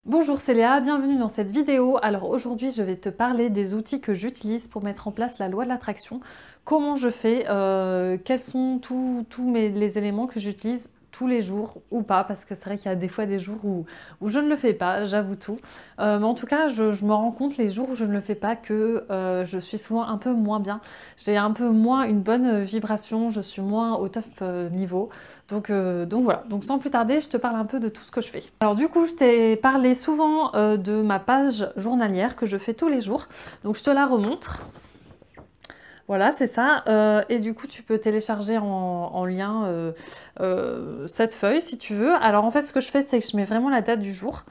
Bonjour, c'est Léa, bienvenue dans cette vidéo. Alors aujourd'hui je vais te parler des outils que j'utilise pour mettre en place la loi de l'attraction. Comment je fais, quels sont les éléments que j'utilise tous les jours ou pas, parce que c'est vrai qu'il y a des fois des jours où je ne le fais pas, j'avoue tout. Mais en tout cas je me rends compte les jours où je ne le fais pas que je suis souvent un peu moins bien. J'ai un peu moins une bonne vibration, je suis moins au top niveau. Donc voilà, donc sans plus tarder, je te parle un peu de tout ce que je fais. Alors du coup, je t'ai parlé souvent de ma page journalière que je fais tous les jours. Donc je te la remontre. Voilà, c'est ça. Et du coup, tu peux télécharger en lien cette feuille si tu veux. Alors en fait, ce que je fais, c'est que je mets vraiment la date du jour.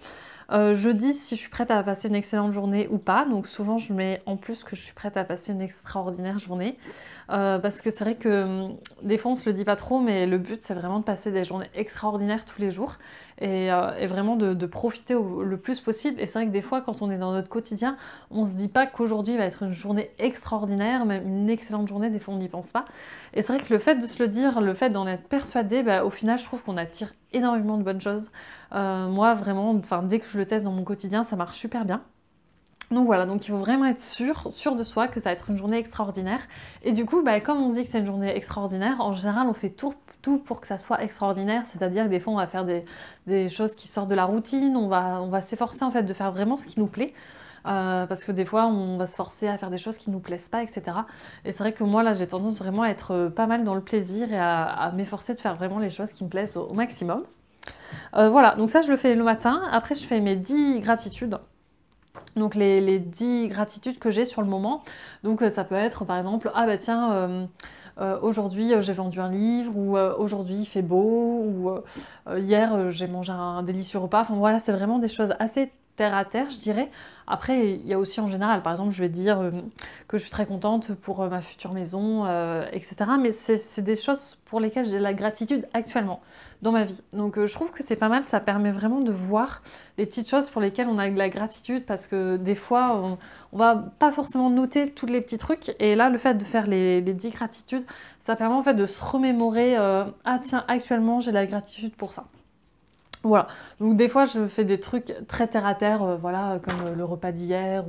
Je dis si je suis prête à passer une excellente journée ou pas. Donc souvent, je mets en plus que je suis prête à passer une extraordinaire journée. Parce que c'est vrai que des fois, on se le dit pas trop, mais le but, c'est vraiment de passer des journées extraordinaires tous les jours et vraiment de profiter le plus possible. Et c'est vrai que des fois, quand on est dans notre quotidien, on se dit pas qu'aujourd'hui va être une journée extraordinaire, même une excellente journée, des fois on n'y pense pas. Et c'est vrai que le fait de se le dire, le fait d'en être persuadé, bah, au final, je trouve qu'on attire énormément de bonnes choses. Moi, vraiment, dès que je le teste dans mon quotidien, ça marche super bien. Donc voilà, donc il faut vraiment être sûr de soi que ça va être une journée extraordinaire. Et du coup, bah, comme on se dit que c'est une journée extraordinaire, en général, on fait tout pour que ça soit extraordinaire. C'est-à-dire que des fois, on va faire des choses qui sortent de la routine, on va s'efforcer en fait de faire vraiment ce qui nous plaît. Parce que des fois, on va se forcer à faire des choses qui nous plaisent pas, etc. Et c'est vrai que moi, là, j'ai tendance vraiment à être pas mal dans le plaisir et à m'efforcer de faire vraiment les choses qui me plaisent au maximum. Voilà, donc ça, je le fais le matin. Après, je fais mes 10 gratitudes. Donc les 10 gratitudes que j'ai sur le moment. Donc ça peut être par exemple, ah bah tiens, aujourd'hui j'ai vendu un livre, ou aujourd'hui il fait beau, ou hier j'ai mangé un délicieux repas. Enfin voilà, c'est vraiment des choses assez terre à terre, je dirais. Après, il y a aussi en général, par exemple, je vais dire que je suis très contente pour ma future maison, etc. Mais c'est des choses pour lesquelles j'ai la gratitude actuellement dans ma vie. Donc je trouve que c'est pas mal, ça permet vraiment de voir les petites choses pour lesquelles on a de la gratitude, parce que des fois, on va pas forcément noter tous les petits trucs. Et là, le fait de faire les 10 gratitudes, ça permet en fait de se remémorer, ah tiens, actuellement, j'ai la gratitude pour ça. Voilà, donc des fois je fais des trucs très terre à terre, voilà, comme le repas d'hier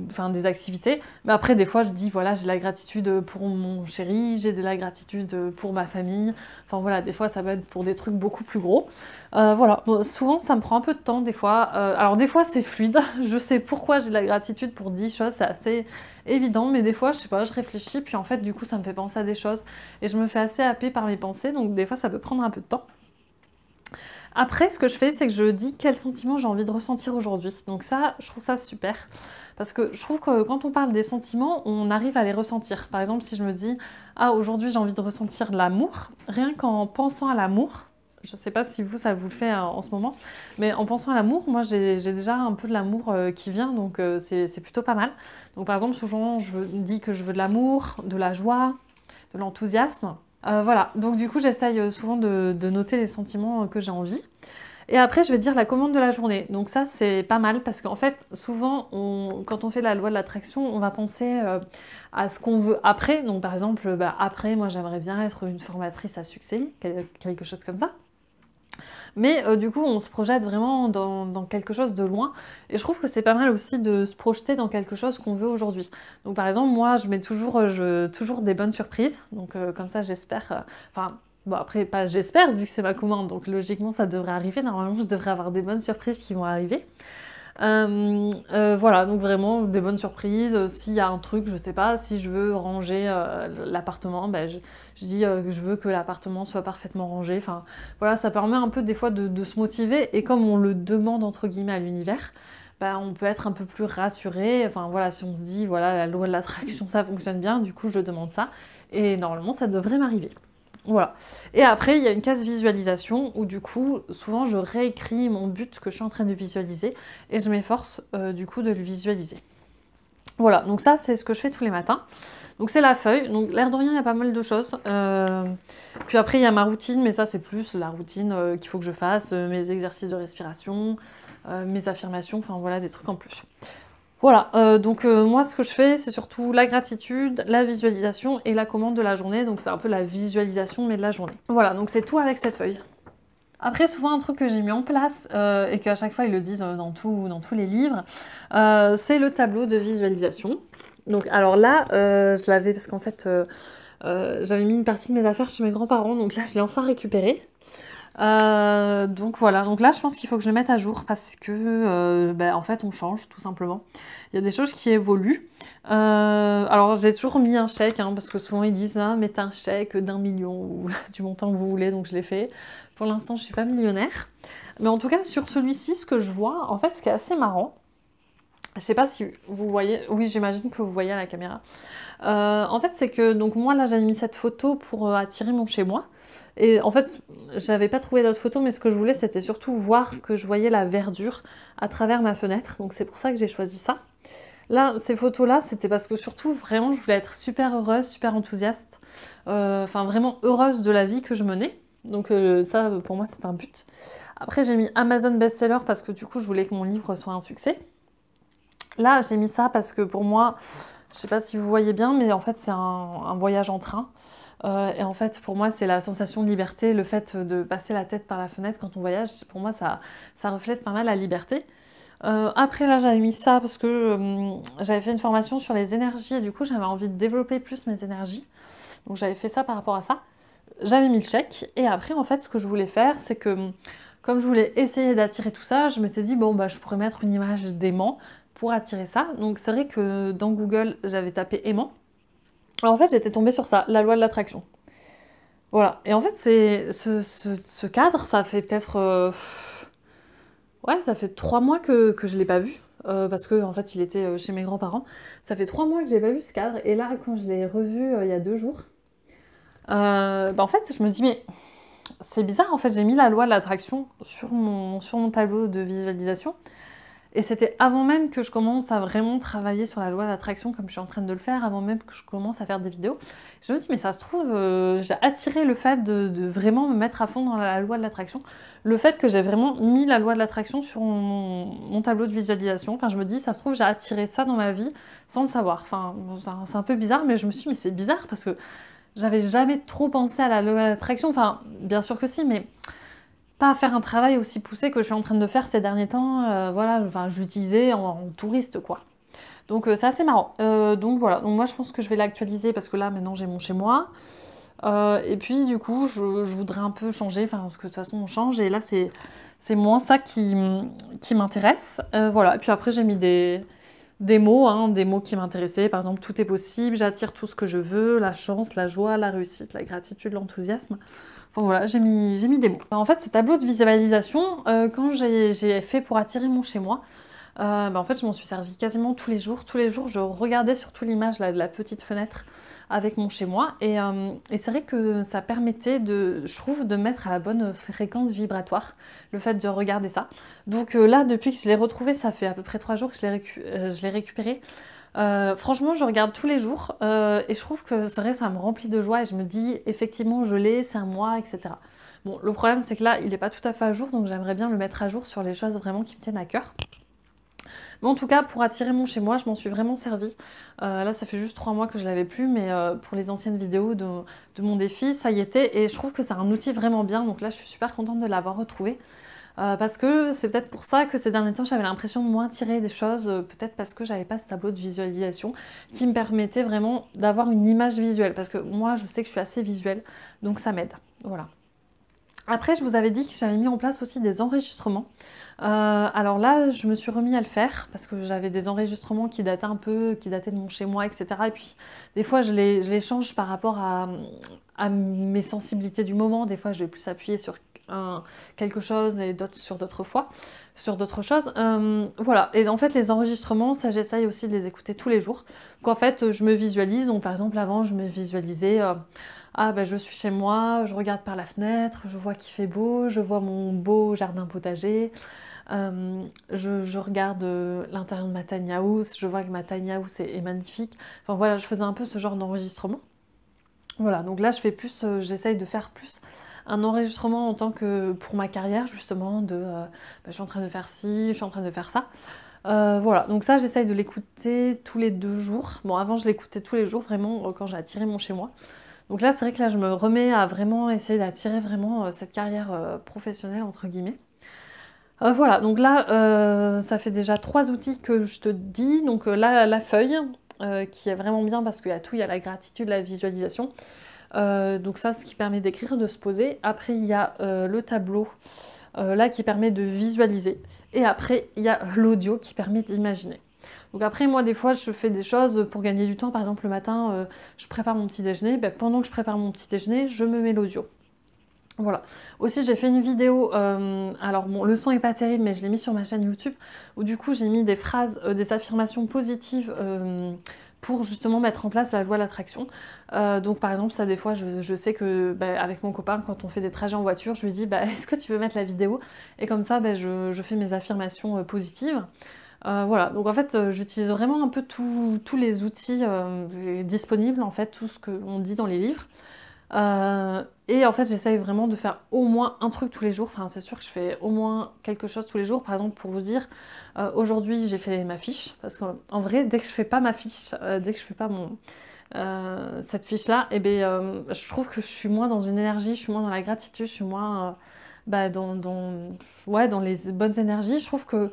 enfin des activités. Mais après des fois je dis voilà, j'ai la gratitude pour mon chéri, j'ai de la gratitude pour ma famille. Enfin voilà, des fois ça peut être pour des trucs beaucoup plus gros. Voilà, bon, souvent ça me prend un peu de temps des fois. Alors des fois c'est fluide, je sais pourquoi j'ai de la gratitude pour 10 choses, c'est assez évident, mais des fois je sais pas, je réfléchis, puis en fait du coup ça me fait penser à des choses et je me fais assez happer par mes pensées, donc des fois ça peut prendre un peu de temps. Après, ce que je fais, c'est que je dis quel sentiment j'ai envie de ressentir aujourd'hui. Donc ça, je trouve ça super. Parce que je trouve que quand on parle des sentiments, on arrive à les ressentir. Par exemple, si je me dis, ah, aujourd'hui j'ai envie de ressentir l'amour, rien qu'en pensant à l'amour, je ne sais pas si vous, ça vous le fait en ce moment, mais en pensant à l'amour, moi j'ai déjà un peu de l'amour qui vient, donc c'est plutôt pas mal. Donc par exemple, souvent je dis que je veux de l'amour, de la joie, de l'enthousiasme. Voilà, donc du coup j'essaye souvent de noter les sentiments que j'ai envie. Et après je vais dire la commande de la journée. Donc ça c'est pas mal parce qu'en fait souvent quand on fait la loi de l'attraction, on va penser à ce qu'on veut après. Donc par exemple, après moi j'aimerais bien être une formatrice à succès, quelque chose comme ça. Mais du coup, on se projette vraiment dans quelque chose de loin. Et je trouve que c'est pas mal aussi de se projeter dans quelque chose qu'on veut aujourd'hui. Donc par exemple, moi, je mets toujours des bonnes surprises. Donc comme ça, j'espère... Enfin, bon après, pas j'espère, vu que c'est ma commande. Donc logiquement, ça devrait arriver. Normalement, je devrais avoir des bonnes surprises qui vont arriver. Voilà, donc vraiment des bonnes surprises. S'il y a un truc, je sais pas, si je veux ranger l'appartement, je dis que je veux que l'appartement soit parfaitement rangé. Enfin, voilà, ça permet un peu des fois de se motiver. Et comme on le demande entre guillemets à l'univers, on peut être un peu plus rassuré. Enfin voilà, si on se dit voilà, la loi de l'attraction ça fonctionne bien, du coup je demande ça. Et normalement ça devrait m'arriver. Voilà. Et après, il y a une case visualisation où du coup, souvent je réécris mon but que je suis en train de visualiser et je m'efforce du coup de le visualiser. Voilà, donc ça c'est ce que je fais tous les matins. Donc c'est la feuille, donc l'air de rien il y a pas mal de choses. Puis après il y a ma routine, mais ça c'est plus la routine qu'il faut que je fasse, mes exercices de respiration, mes affirmations, enfin voilà des trucs en plus. Voilà, donc moi ce que je fais c'est surtout la gratitude, la visualisation et la commande de la journée, donc c'est un peu la visualisation mais de la journée. Voilà, donc c'est tout avec cette feuille. Après, souvent, un truc que j'ai mis en place, et qu'à chaque fois ils le disent dans tous les livres, c'est le tableau de visualisation. Donc, alors là, je l'avais parce qu'en fait, j'avais mis une partie de mes affaires chez mes grands-parents, donc là, je l'ai enfin récupéré. Donc voilà, donc là je pense qu'il faut que je le mette à jour parce que en fait on change tout simplement. Il y a des choses qui évoluent. Alors j'ai toujours mis un chèque hein, parce que souvent ils disent ah, mettez un chèque d'1 million ou du montant que vous voulez, donc je l'ai fait. Pour l'instant je suis pas millionnaire. Mais en tout cas sur celui-ci, ce que je vois, en fait ce qui est assez marrant, je sais pas si vous voyez, oui j'imagine que vous voyez à la caméra. En fait, c'est que donc moi là j'avais mis cette photo pour attirer mon chez moi. Et en fait, j'avais pas trouvé d'autres photos, mais ce que je voulais c'était surtout voir que je voyais la verdure à travers ma fenêtre. Donc c'est pour ça que j'ai choisi ça. Là, ces photos-là, c'était parce que surtout vraiment je voulais être super heureuse, super enthousiaste. Enfin vraiment heureuse de la vie que je menais. Donc ça pour moi c'était un but. Après j'ai mis Amazon Bestseller parce que du coup je voulais que mon livre soit un succès. Là j'ai mis ça parce que pour moi, je sais pas si vous voyez bien, mais en fait c'est un voyage en train. Et en fait pour moi c'est la sensation de liberté, le fait de passer la tête par la fenêtre quand on voyage, pour moi ça reflète pas mal la liberté. Après là j'avais mis ça parce que j'avais fait une formation sur les énergies et du coup j'avais envie de développer plus mes énergies. Donc j'avais fait ça par rapport à ça. J'avais mis le chèque et après en fait ce que je voulais faire c'est que comme je voulais essayer d'attirer tout ça, je m'étais dit bon bah je pourrais mettre une image d'aimant pour attirer ça. Donc c'est vrai que dans Google j'avais tapé aimant. Alors, en fait j'étais tombée sur ça, la loi de l'attraction. Voilà. Et en fait c'est ce cadre, ça fait peut-être ouais ça fait 3 mois que je l'ai pas vu. Parce que en fait il était chez mes grands-parents. Ça fait 3 mois que j'ai pas vu ce cadre et là quand je l'ai revu il y a 2 jours, en fait je me dis mais c'est bizarre, en fait j'ai mis la loi de l'attraction sur mon tableau de visualisation et c'était avant même que je commence à vraiment travailler sur la loi de l'attraction comme je suis en train de le faire, avant même que je commence à faire des vidéos. Je me dis mais ça se trouve j'ai attiré le fait de vraiment me mettre à fond dans la loi de l'attraction, le fait que j'ai vraiment mis la loi de l'attraction sur mon tableau de visualisation. Enfin je me dis ça se trouve j'ai attiré ça dans ma vie sans le savoir. Enfin c'est un peu bizarre mais je me suis dit mais c'est bizarre parce que j'avais jamais trop pensé à la loi de l'attraction, enfin bien sûr que si, mais pas à faire un travail aussi poussé que je suis en train de faire ces derniers temps, voilà, enfin je l'utilisais en touriste quoi. Donc c'est assez marrant. Donc voilà, donc moi je pense que je vais l'actualiser parce que là maintenant j'ai mon chez moi. Et puis du coup je voudrais un peu changer, enfin parce que de toute façon on change et là c'est moins ça qui m'intéresse. Voilà, et puis après j'ai mis des mots, hein, des mots qui m'intéressaient, par exemple tout est possible, j'attire tout ce que je veux, la chance, la joie, la réussite, la gratitude, l'enthousiasme. Enfin voilà, j'ai mis des mots. En fait ce tableau de visualisation, quand j'ai fait pour attirer mon chez moi, en fait je m'en suis servi quasiment tous les jours. Tous les jours je regardais surtout l'image de la petite fenêtre avec mon chez moi et c'est vrai que ça permettait je trouve de mettre à la bonne fréquence vibratoire le fait de regarder ça. Donc là depuis que je l'ai retrouvé, ça fait à peu près 3 jours que je l'ai récupéré. Franchement je regarde tous les jours et je trouve que c'est vrai ça me remplit de joie et je me dis effectivement je l'ai, c'est un moi, etc. Bon le problème c'est que là il n'est pas tout à fait à jour donc j'aimerais bien le mettre à jour sur les choses vraiment qui me tiennent à cœur. Mais en tout cas, pour attirer mon chez moi, je m'en suis vraiment servi. Là, ça fait juste 3 mois que je l'avais plus, mais pour les anciennes vidéos de mon défi, ça y était. Et je trouve que c'est un outil vraiment bien. Donc là, je suis super contente de l'avoir retrouvé. Parce que c'est peut-être pour ça que ces derniers temps, j'avais l'impression de moins tirer des choses. Peut-être parce que j'avais pas ce tableau de visualisation qui me permettait vraiment d'avoir une image visuelle. Parce que moi, je sais que je suis assez visuelle, donc ça m'aide. Voilà. Après, je vous avais dit que j'avais mis en place aussi des enregistrements. Alors là, je me suis remis à le faire parce que j'avais des enregistrements qui dataient un peu, qui dataient de mon chez moi, etc. Et puis, des fois, je les change par rapport à mes sensibilités du moment. Des fois, je vais plus appuyer sur quelque chose et d'autres sur d'autres choses. Voilà. Et en fait, les enregistrements, ça, j'essaye aussi de les écouter tous les jours. Qu'en fait, je me visualise. Donc, par exemple, avant, je me visualisais... ah ben je suis chez moi, je regarde par la fenêtre, je vois qu'il fait beau, je vois mon beau jardin potager, je regarde l'intérieur de ma tiny house, je vois que ma tiny house est magnifique. Enfin voilà, je faisais un peu ce genre d'enregistrement. Voilà, donc là je fais plus, j'essaye de faire plus un enregistrement en tant que pour ma carrière justement, je suis en train de faire ci, je suis en train de faire ça. Voilà, donc ça j'essaye de l'écouter tous les 2 jours. Bon avant je l'écoutais tous les jours vraiment quand j'ai attiré mon chez moi. Donc là, c'est vrai que là, je me remets à vraiment essayer d'attirer vraiment cette carrière professionnelle, entre guillemets. Voilà, donc là, ça fait déjà 3 outils que je te dis. Donc là, la feuille, qui est vraiment bien parce qu'il y a tout, il y a la gratitude, la visualisation. Donc ça, ce qui permet d'écrire, de se poser. Après, il y a le tableau, là, qui permet de visualiser. Et après, il y a l'audio qui permet d'imaginer. Donc après, moi, des fois, je fais des choses pour gagner du temps. Par exemple, le matin, je prépare mon petit déjeuner. Ben, pendant que je prépare mon petit déjeuner, je me mets l'audio. Voilà. Aussi, j'ai fait une vidéo, alors bon, le son est pas terrible, mais je l'ai mis sur ma chaîne YouTube, où du coup, j'ai mis des phrases, des affirmations positives pour justement mettre en place la loi de l'attraction. Donc par exemple, ça des fois, je sais que bah, avec mon copain, quand on fait des trajets en voiture, je lui dis, bah, est-ce que tu veux mettre la vidéo? Et comme ça, bah, je fais mes affirmations positives. Voilà, donc en fait, j'utilise vraiment un peu tous les outils disponibles, en fait, tout ce qu'on dit dans les livres. Et en fait, j'essaye vraiment de faire au moins un truc tous les jours. Enfin, c'est sûr que je fais au moins quelque chose tous les jours. Par exemple, pour vous dire, aujourd'hui, j'ai fait ma fiche. Parce qu'en vrai, dès que je fais pas ma fiche, dès que je fais pas cette fiche-là, eh ben, je trouve que je suis moins dans une énergie, je suis moins dans la gratitude, je suis moins bah, ouais, dans les bonnes énergies. Je trouve que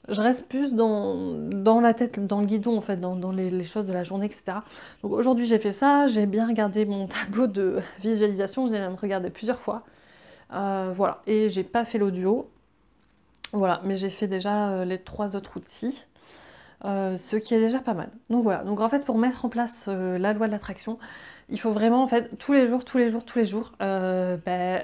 je reste plus dans la tête, dans le guidon, en fait, dans les choses de la journée, etc. Donc aujourd'hui, j'ai fait ça, j'ai bien regardé mon tableau de visualisation, je l'ai même regardé plusieurs fois. Voilà, et j'ai pas fait l'audio, voilà, mais j'ai fait déjà les 3 autres outils, ce qui est déjà pas mal. Donc voilà, donc en fait, pour mettre en place la loi de l'attraction, il faut vraiment, en fait, tous les jours, ben,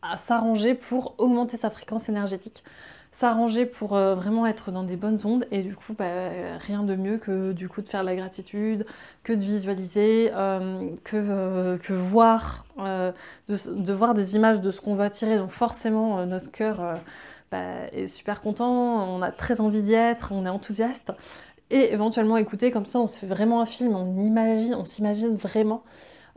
à s'arranger pour augmenter sa fréquence énergétique, s'arranger pour vraiment être dans des bonnes ondes et du coup bah, rien de mieux que du coup de faire de la gratitude, que de visualiser, que voir, de voir des images de ce qu'on va tirer. Donc forcément notre cœur bah, est super content, on a très envie d'y être, on est enthousiaste. Et éventuellement écouter, comme ça on se fait vraiment un film, on s'imagine vraiment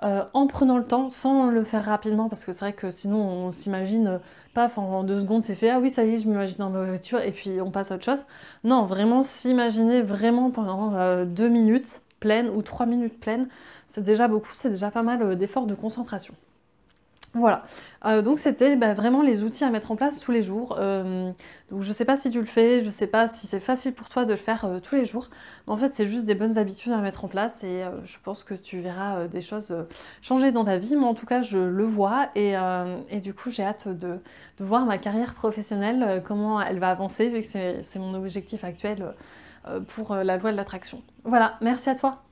en prenant le temps, sans le faire rapidement, parce que c'est vrai que sinon on s'imagine, paf, en 2 secondes c'est fait, ah oui ça y est, je m'imagine dans ma voiture, et puis on passe à autre chose. Non, vraiment s'imaginer vraiment pendant 2 minutes pleines ou 3 minutes pleines, c'est déjà beaucoup, c'est déjà pas mal d'efforts de concentration. Voilà, donc c'était bah, vraiment les outils à mettre en place tous les jours. Donc je sais pas si tu le fais, je sais pas si c'est facile pour toi de le faire tous les jours. Mais en fait, c'est juste des bonnes habitudes à mettre en place et je pense que tu verras des choses changer dans ta vie. Moi, en tout cas, je le vois et du coup, j'ai hâte de voir ma carrière professionnelle, comment elle va avancer, vu que c'est mon objectif actuel pour la loi de l'attraction. Voilà, merci à toi.